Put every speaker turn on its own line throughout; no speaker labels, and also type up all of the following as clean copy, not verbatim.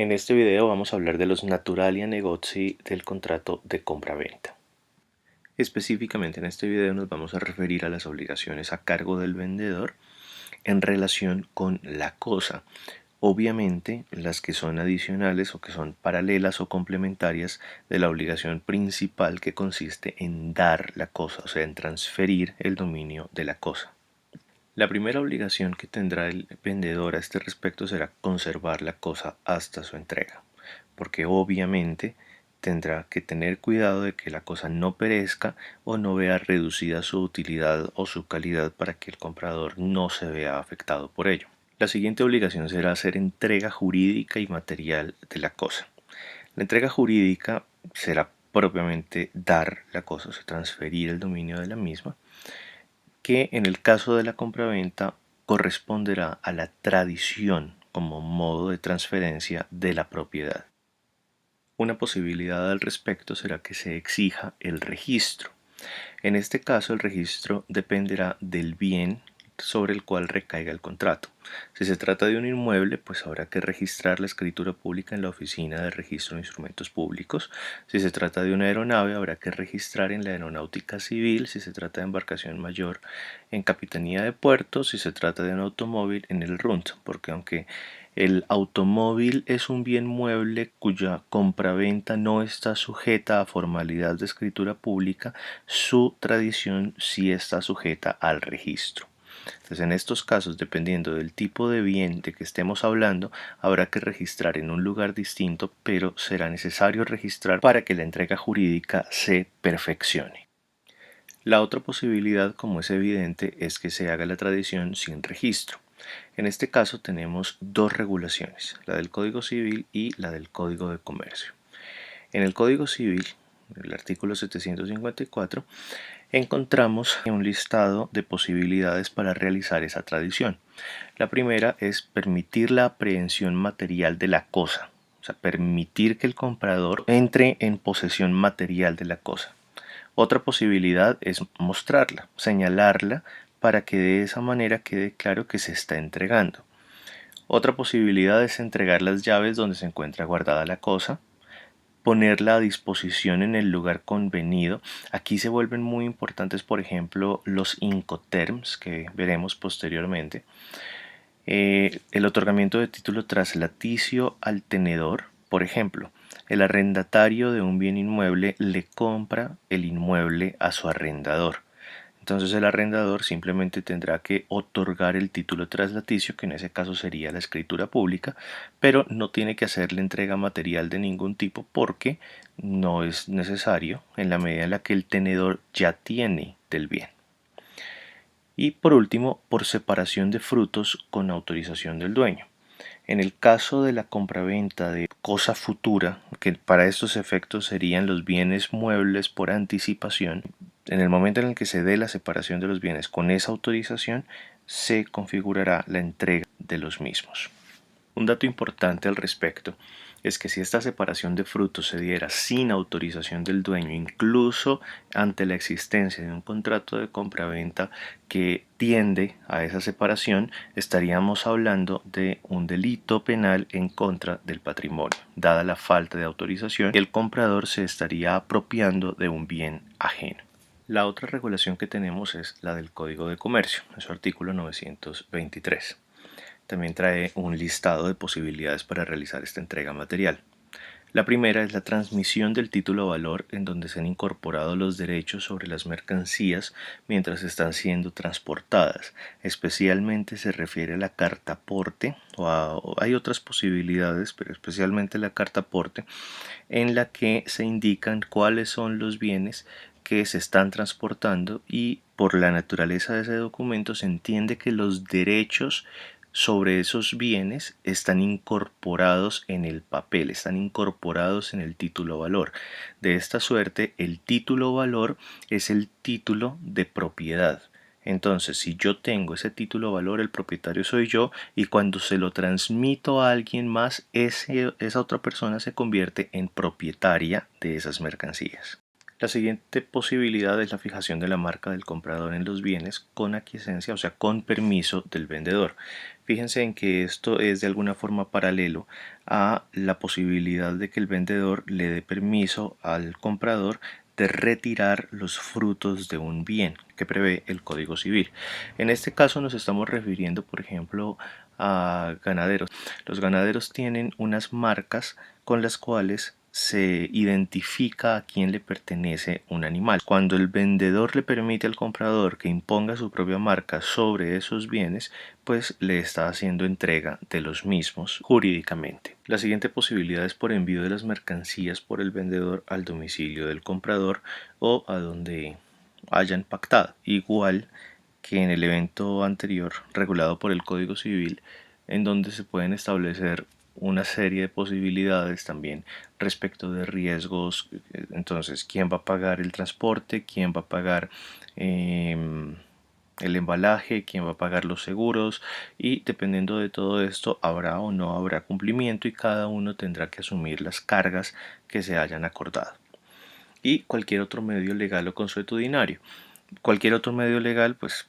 En este video vamos a hablar de los naturalia negozii del contrato de compra-venta. Específicamente en este video nos vamos a referir a las obligaciones a cargo del vendedor en relación con la cosa. Obviamente las que son adicionales o que son paralelas o complementarias de la obligación principal que consiste en dar la cosa, o sea, en transferir el dominio de la cosa. La primera obligación que tendrá el vendedor a este respecto será conservar la cosa hasta su entrega, porque obviamente tendrá que tener cuidado de que la cosa no perezca o no vea reducida su utilidad o su calidad para que el comprador no se vea afectado por ello. La siguiente obligación será hacer entrega jurídica y material de la cosa. La entrega jurídica será propiamente dar la cosa, o sea, transferir el dominio de la misma, que en el caso de la compraventa corresponderá a la tradición como modo de transferencia de la propiedad. Una posibilidad al respecto será que se exija el registro. En este caso el registro dependerá del bien sobre el cual recaiga el contrato. Si se trata de un inmueble, pues habrá que registrar la escritura pública en la Oficina de Registro de Instrumentos Públicos. Si se trata de una aeronave, habrá que registrar en la Aeronáutica Civil. Si se trata de embarcación mayor, en Capitanía de Puertos. Si se trata de un automóvil, en el RUNT, porque aunque el automóvil es un bien mueble cuya compraventa no está sujeta a formalidad de escritura pública, su tradición sí está sujeta al registro. Entonces, en estos casos, dependiendo del tipo de bien de que estemos hablando, habrá que registrar en un lugar distinto, pero será necesario registrar para que la entrega jurídica se perfeccione. La otra posibilidad, como es evidente, es que se haga la tradición sin registro. En este caso tenemos dos regulaciones, la del Código Civil y la del Código de Comercio. En el Código Civil, el artículo 754, encontramos un listado de posibilidades para realizar esa tradición. La primera es permitir la aprehensión material de la cosa, o sea, permitir que el comprador entre en posesión material de la cosa. Otra posibilidad es mostrarla, señalarla para que de esa manera quede claro que se está entregando. Otra posibilidad es entregar las llaves donde se encuentra guardada la cosa, ponerla a disposición en el lugar convenido. Aquí se vuelven muy importantes, por ejemplo, los incoterms que veremos posteriormente. El otorgamiento de título traslaticio al tenedor, por ejemplo, el arrendatario de un bien inmueble le compra el inmueble a su arrendador. Entonces el arrendador simplemente tendrá que otorgar el título traslaticio, que en ese caso sería la escritura pública, pero no tiene que hacerle entrega material de ningún tipo porque no es necesario en la medida en la que el tenedor ya tiene del bien. Y por último, por separación de frutos con autorización del dueño. En el caso de la compraventa de cosa futura, que para estos efectos serían los bienes muebles por anticipación, en el momento en el que se dé la separación de los bienes con esa autorización, se configurará la entrega de los mismos. Un dato importante al respecto es que si esta separación de frutos se diera sin autorización del dueño, incluso ante la existencia de un contrato de compraventa que tiende a esa separación, estaríamos hablando de un delito penal en contra del patrimonio. Dada la falta de autorización, el comprador se estaría apropiando de un bien ajeno. La otra regulación que tenemos es la del Código de Comercio, en su artículo 923. También trae un listado de posibilidades para realizar esta entrega material. La primera es la transmisión del título valor, en donde se han incorporado los derechos sobre las mercancías mientras están siendo transportadas. Especialmente se refiere a la carta aporte, hay otras posibilidades, pero especialmente la carta aporte, en la que se indican cuáles son los bienes que se están transportando, y por la naturaleza de ese documento se entiende que los derechos sobre esos bienes están incorporados en el papel, están incorporados en el título valor. De esta suerte, el título valor es el título de propiedad. Entonces, si yo tengo ese título valor, el propietario soy yo, y cuando se lo transmito a alguien más, esa otra persona se convierte en propietaria de esas mercancías. La siguiente posibilidad es la fijación de la marca del comprador en los bienes con aquiescencia, o sea, con permiso del vendedor. Fíjense en que esto es de alguna forma paralelo a la posibilidad de que el vendedor le dé permiso al comprador de retirar los frutos de un bien que prevé el Código Civil. En este caso nos estamos refiriendo, por ejemplo, a ganaderos. Los ganaderos tienen unas marcas con las cuales se identifica a quién le pertenece un animal. Cuando el vendedor le permite al comprador que imponga su propia marca sobre esos bienes, pues le está haciendo entrega de los mismos jurídicamente. La siguiente posibilidad es por envío de las mercancías por el vendedor al domicilio del comprador o a donde hayan pactado. Igual que en el evento anterior regulado por el Código Civil, en donde se pueden establecer una serie de posibilidades también respecto de riesgos. Entonces, ¿quién va a pagar el transporte? ¿Quién va a pagar el embalaje? ¿Quién va a pagar los seguros? Y dependiendo de todo esto, habrá o no habrá cumplimiento y cada uno tendrá que asumir las cargas que se hayan acordado. Y cualquier otro medio legal o consuetudinario. Cualquier otro medio legal, pues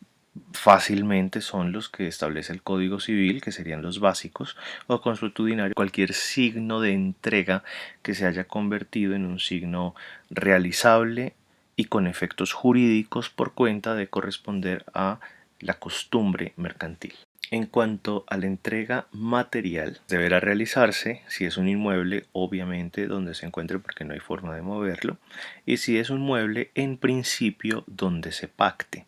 fácilmente son los que establece el Código Civil, que serían los básicos, o consuetudinario, cualquier signo de entrega que se haya convertido en un signo realizable y con efectos jurídicos por cuenta de corresponder a la costumbre mercantil. En cuanto a la entrega material, deberá realizarse si es un inmueble, obviamente donde se encuentre porque no hay forma de moverlo, y si es un mueble, en principio donde se pacte.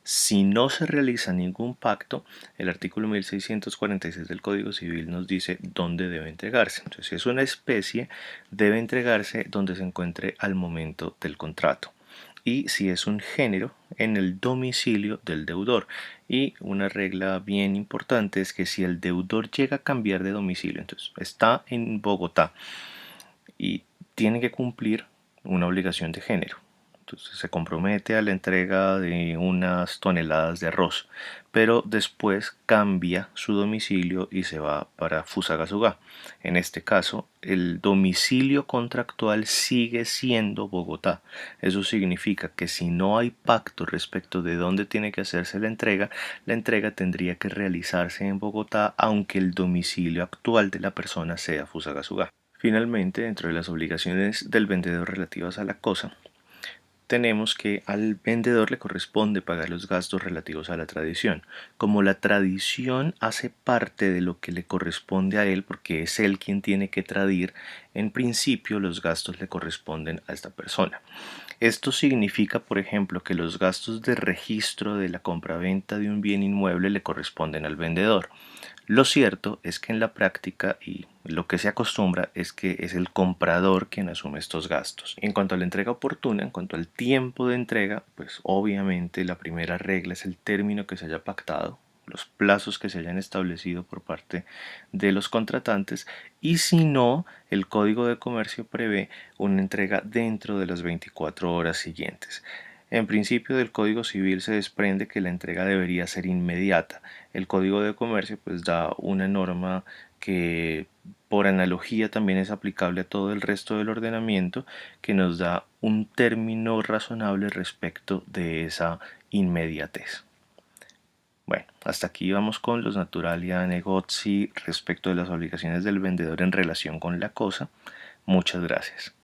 Si no se realiza ningún pacto, el artículo 1646 del Código Civil nos dice dónde debe entregarse. Entonces, si es una especie, debe entregarse donde se encuentre al momento del contrato. Y si es un género, en el domicilio del deudor. Y una regla bien importante es que si el deudor llega a cambiar de domicilio, entonces está en Bogotá y tiene que cumplir una obligación de género. Entonces se compromete a la entrega de unas toneladas de arroz, pero después cambia su domicilio y se va para Fusagasugá. En este caso, el domicilio contractual sigue siendo Bogotá. Eso significa que si no hay pacto respecto de dónde tiene que hacerse la entrega tendría que realizarse en Bogotá, aunque el domicilio actual de la persona sea Fusagasugá. Finalmente, dentro de las obligaciones del vendedor relativas a la cosa, tenemos que al vendedor le corresponde pagar los gastos relativos a la tradición. Como la tradición hace parte de lo que le corresponde a él, porque es él quien tiene que tradir, en principio los gastos le corresponden a esta persona. Esto significa, por ejemplo, que los gastos de registro de la compraventa de un bien inmueble le corresponden al vendedor. Lo cierto es que en la práctica y lo que se acostumbra es que es el comprador quien asume estos gastos. En cuanto a la entrega oportuna, en cuanto al tiempo de entrega, pues obviamente la primera regla es el término que se haya pactado, los plazos que se hayan establecido por parte de los contratantes, y si no, el Código de Comercio prevé una entrega dentro de las 24 horas siguientes. En principio del Código Civil se desprende que la entrega debería ser inmediata. El Código de Comercio pues da una norma que por analogía también es aplicable a todo el resto del ordenamiento, que nos da un término razonable respecto de esa inmediatez. Bueno, hasta aquí vamos con los naturalia negozi respecto de las obligaciones del vendedor en relación con la cosa. Muchas gracias.